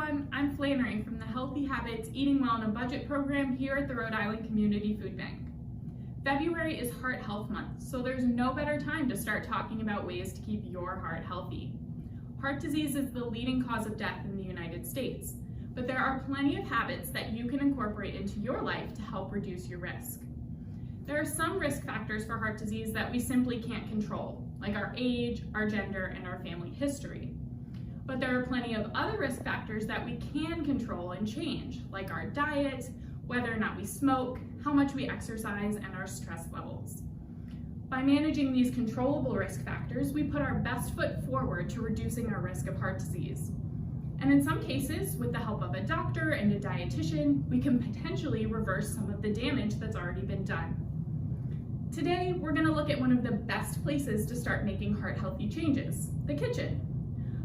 everyone, I'm Flannery from the Healthy Habits Eating Well on a Budget program here at the Rhode Island Community Food Bank. February is Heart Health Month, so there's no better time to start talking about ways to keep your heart healthy. Heart disease is the leading cause of death in the United States, but there are plenty of habits that you can incorporate into your life to help reduce your risk. There are some risk factors for heart disease that we simply can't control, like our age, our gender, and our family history. But there are plenty of other risk factors that we can control and change, like our diet, whether or not we smoke, how much we exercise, and our stress levels. By managing these controllable risk factors, we put our best foot forward to reducing our risk of heart disease. And in some cases, with the help of a doctor and a dietitian, we can potentially reverse some of the damage that's already been done. Today, we're going to look at one of the best places to start making heart-healthy changes, the kitchen.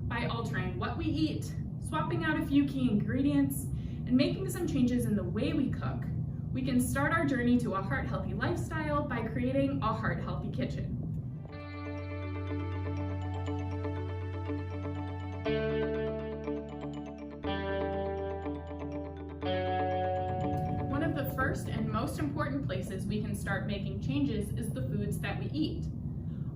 By altering what we eat, swapping out a few key ingredients, and making some changes in the way we cook, we can start our journey to a heart-healthy lifestyle by creating a heart-healthy kitchen. One of the first and most important places we can start making changes is the foods that we eat.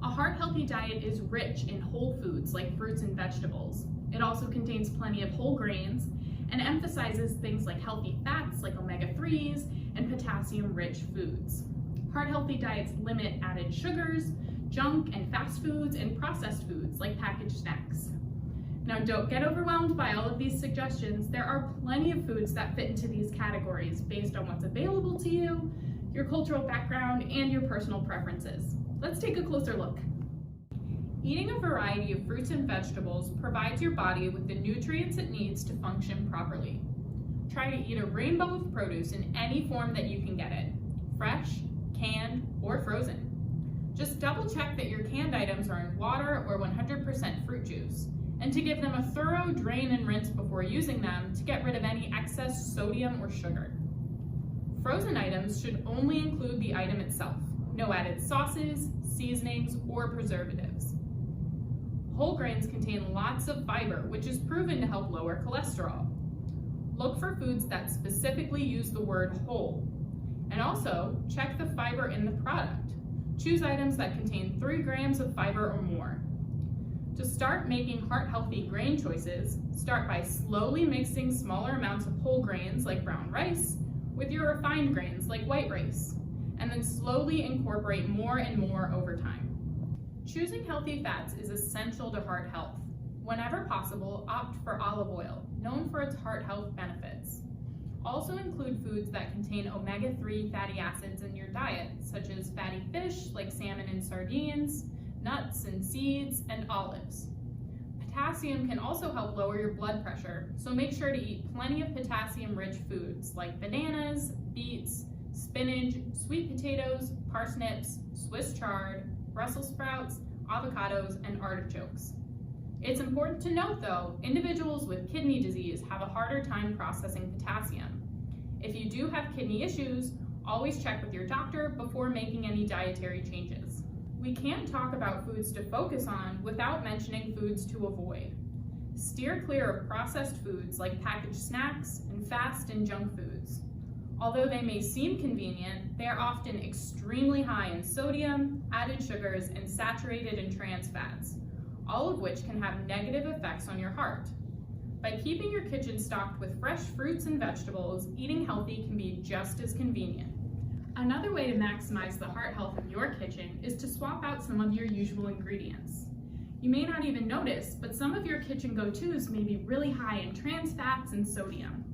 A heart-healthy diet is rich in whole foods like fruits and vegetables. It also contains plenty of whole grains and emphasizes things like healthy fats like omega-3s and potassium-rich foods. Heart-healthy diets limit added sugars, junk and fast foods, and processed foods like packaged snacks. Now, don't get overwhelmed by all of these suggestions. There are plenty of foods that fit into these categories based on what's available to you, your cultural background, and your personal preferences. Let's take a closer look. Eating a variety of fruits and vegetables provides your body with the nutrients it needs to function properly. Try to eat a rainbow of produce in any form that you can get it, fresh, canned, or frozen. Just double check that your canned items are in water or 100% fruit juice, and to give them a thorough drain and rinse before using them to get rid of any excess sodium or sugar. Frozen items should only include the item itself, no added sauces, seasonings, or preservatives. Whole grains contain lots of fiber, which is proven to help lower cholesterol. Look for foods that specifically use the word whole. And also, check the fiber in the product. Choose items that contain 3 grams of fiber or more. To start making heart-healthy grain choices, start by slowly mixing smaller amounts of whole grains like brown rice with your refined grains like white rice, and then slowly incorporate more and more over time. Choosing healthy fats is essential to heart health. Whenever possible, opt for olive oil, known for its heart health benefits. Also include foods that contain omega-3 fatty acids in your diet, such as fatty fish like salmon and sardines, nuts and seeds, and olives. Potassium can also help lower your blood pressure, so make sure to eat plenty of potassium-rich foods like bananas, beets, spinach, sweet potatoes, parsnips, Swiss chard, Brussels sprouts, avocados, and artichokes. It's important to note though, individuals with kidney disease have a harder time processing potassium. If you do have kidney issues, always check with your doctor before making any dietary changes. We can't talk about foods to focus on without mentioning foods to avoid. Steer clear of processed foods like packaged snacks and fast and junk foods. Although they may seem convenient, they are often extremely high in sodium, added sugars, and saturated and trans fats, all of which can have negative effects on your heart. By keeping your kitchen stocked with fresh fruits and vegetables, eating healthy can be just as convenient. Another way to maximize the heart health in your kitchen is to swap out some of your usual ingredients. You may not even notice, but some of your kitchen go-tos may be really high in trans fats and sodium.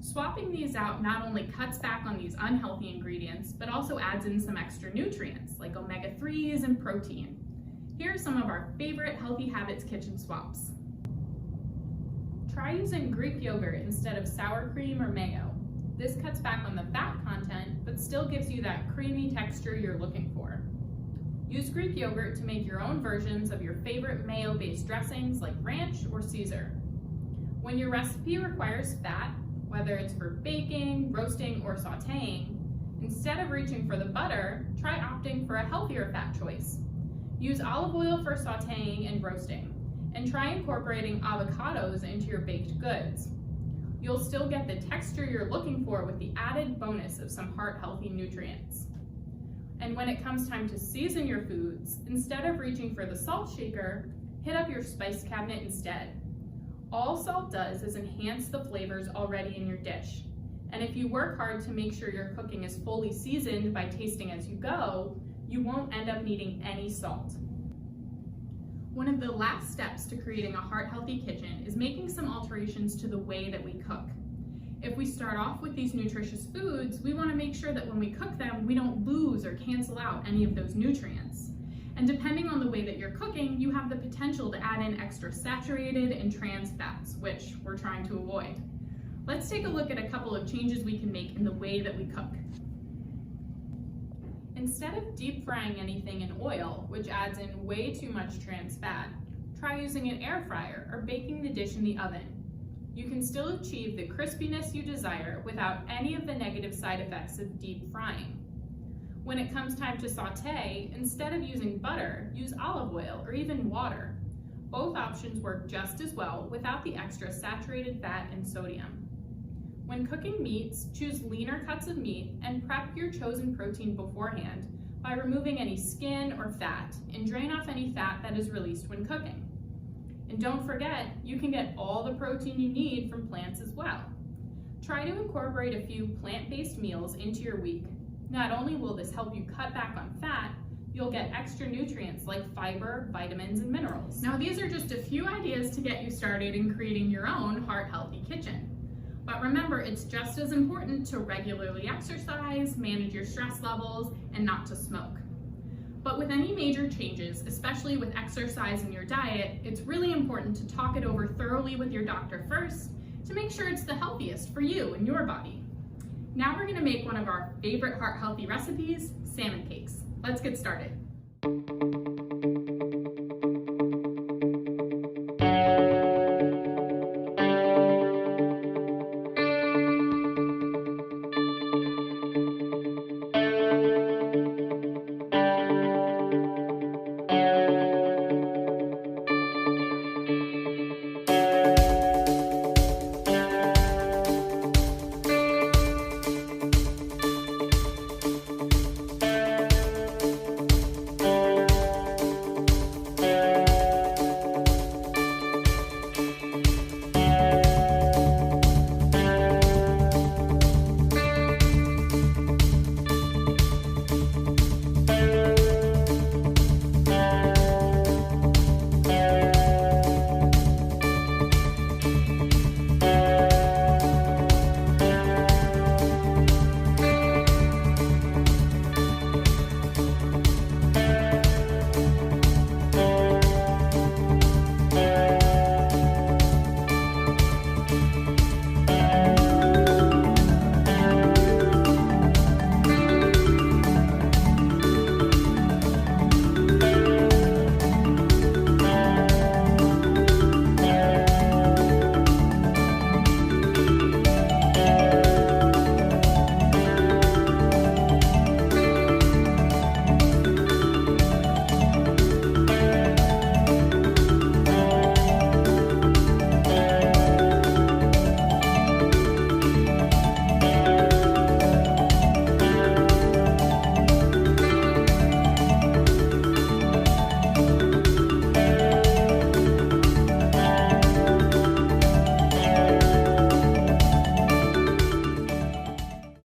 Swapping these out not only cuts back on these unhealthy ingredients, but also adds in some extra nutrients like omega-3s and protein. Here are some of our favorite Healthy Habits kitchen swaps. Try using Greek yogurt instead of sour cream or mayo. This cuts back on the fat content, but still gives you that creamy texture you're looking for. Use Greek yogurt to make your own versions of your favorite mayo-based dressings like ranch or Caesar. When your recipe requires fat, whether it's for baking, roasting, or sauteing, instead of reaching for the butter, try opting for a healthier fat choice. Use olive oil for sauteing and roasting, and try incorporating avocados into your baked goods. You'll still get the texture you're looking for with the added bonus of some heart-healthy nutrients. And when it comes time to season your foods, instead of reaching for the salt shaker, hit up your spice cabinet instead. All salt does is enhance the flavors already in your dish. And if you work hard to make sure your cooking is fully seasoned by tasting as you go, you won't end up needing any salt. One of the last steps to creating a heart-healthy kitchen is making some alterations to the way that we cook. If we start off with these nutritious foods, we want to make sure that when we cook them, we don't lose or cancel out any of those nutrients. And depending on the way that you're cooking, you have the potential to add in extra saturated and trans fats, which we're trying to avoid. Let's take a look at a couple of changes we can make in the way that we cook. Instead of deep frying anything in oil, which adds in way too much trans fat, try using an air fryer or baking the dish in the oven. You can still achieve the crispiness you desire without any of the negative side effects of deep frying. When it comes time to saute, instead of using butter, use olive oil or even water. Both options work just as well without the extra saturated fat and sodium. When cooking meats, choose leaner cuts of meat and prep your chosen protein beforehand by removing any skin or fat and drain off any fat that is released when cooking. And don't forget, you can get all the protein you need from plants as well. Try to incorporate a few plant-based meals into your week. Not only will this help you cut back on fat, you'll get extra nutrients like fiber, vitamins, and minerals. Now, these are just a few ideas to get you started in creating your own heart-healthy kitchen. But remember, it's just as important to regularly exercise, manage your stress levels, and not to smoke. But with any major changes, especially with exercise in your diet, it's really important to talk it over thoroughly with your doctor first to make sure it's the healthiest for you and your body. Now we're going to make one of our favorite heart-healthy recipes, salmon cakes. Let's get started.